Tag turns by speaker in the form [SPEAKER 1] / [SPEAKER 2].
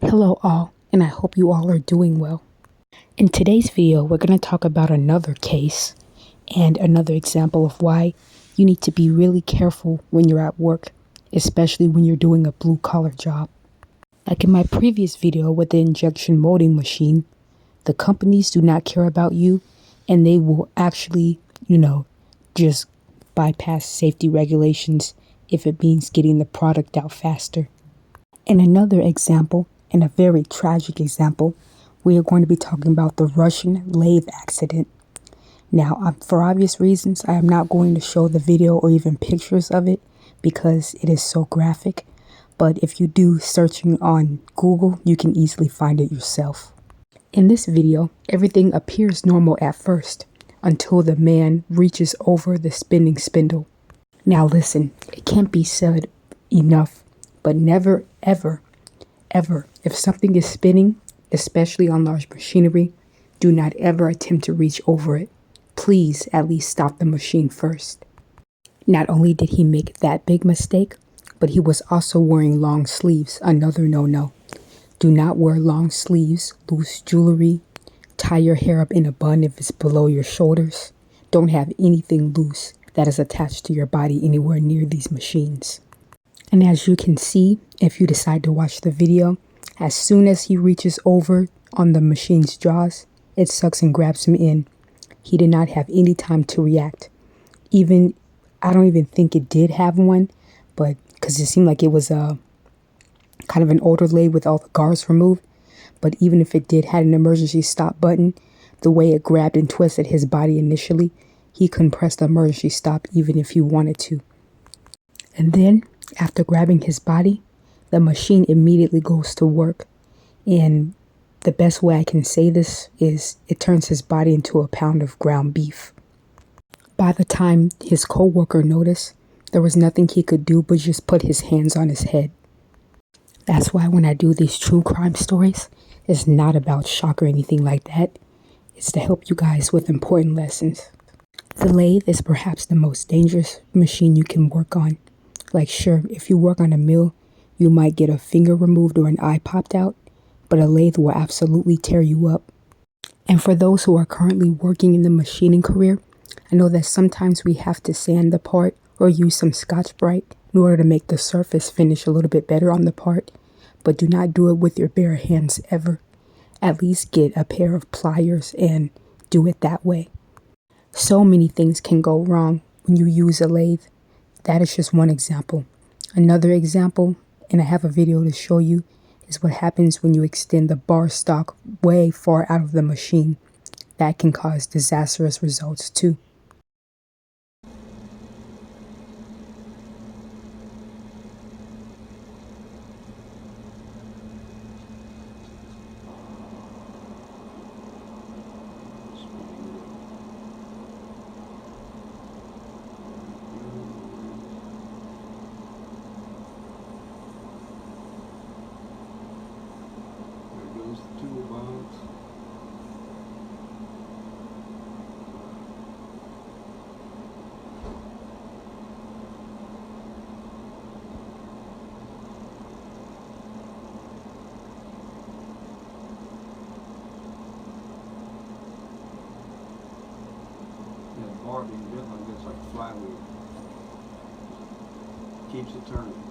[SPEAKER 1] Hello all, and I hope you all are doing well. In today's video, we're going to talk about another case and another example of why you need to be really careful when you're at work, especially when you're doing a blue-collar job. Like in my previous video with the injection molding machine, the companies do not care about you and they will actually, just bypass safety regulations if it means getting the product out faster. In another example, and a very tragic example, we are going to be talking about the Russian lathe accident. Now, for obvious reasons, I am not going to show the video or even pictures of it because it is so graphic. But if you do searching on Google, you can easily find it yourself. In this video, everything appears normal at first until the man reaches over the spinning spindle. Now listen, it can't be said enough, but never, ever, if something is spinning, especially on large machinery, do not ever attempt to reach over it. Please at least stop the machine first. Not only did he make that big mistake, but he was also wearing long sleeves, another no-no. Do not wear long sleeves, loose jewelry, tie your hair up in a bun if it's below your shoulders. Don't have anything loose that is attached to your body anywhere near these machines. And as you can see, if you decide to watch the video, as soon as he reaches over on the machine's jaws, it sucks and grabs him in. He did not have any time to react. I don't even think it did have one, but because it seemed like it was a kind of an older lathe with all the guards removed. But even if it did had an emergency stop button, the way it grabbed and twisted his body initially, he couldn't press the emergency stop even if he wanted to. And then, after grabbing his body, the machine immediately goes to work. And the best way I can say this is it turns his body into a pound of ground beef. By the time his co-worker noticed, there was nothing he could do but just put his hands on his head. That's why when I do these true crime stories, it's not about shock or anything like that. It's to help you guys with important lessons. The lathe is perhaps the most dangerous machine you can work on. Like sure, if you work on a mill, you might get a finger removed or an eye popped out, but a lathe will absolutely tear you up. And for those who are currently working in the machining career, I know that sometimes we have to sand the part or use some Scotch-Brite in order to make the surface finish a little bit better on the part, but do not do it with your bare hands ever. At least get a pair of pliers and do it that way. So many things can go wrong when you use a lathe. That is just one example. Another example, and I have a video to show you, is what happens when you extend the bar stock way far out of the machine. That can cause disastrous results too.
[SPEAKER 2] Toolbox. Yeah, bar being built like this, like a flywheel. Keeps it turning.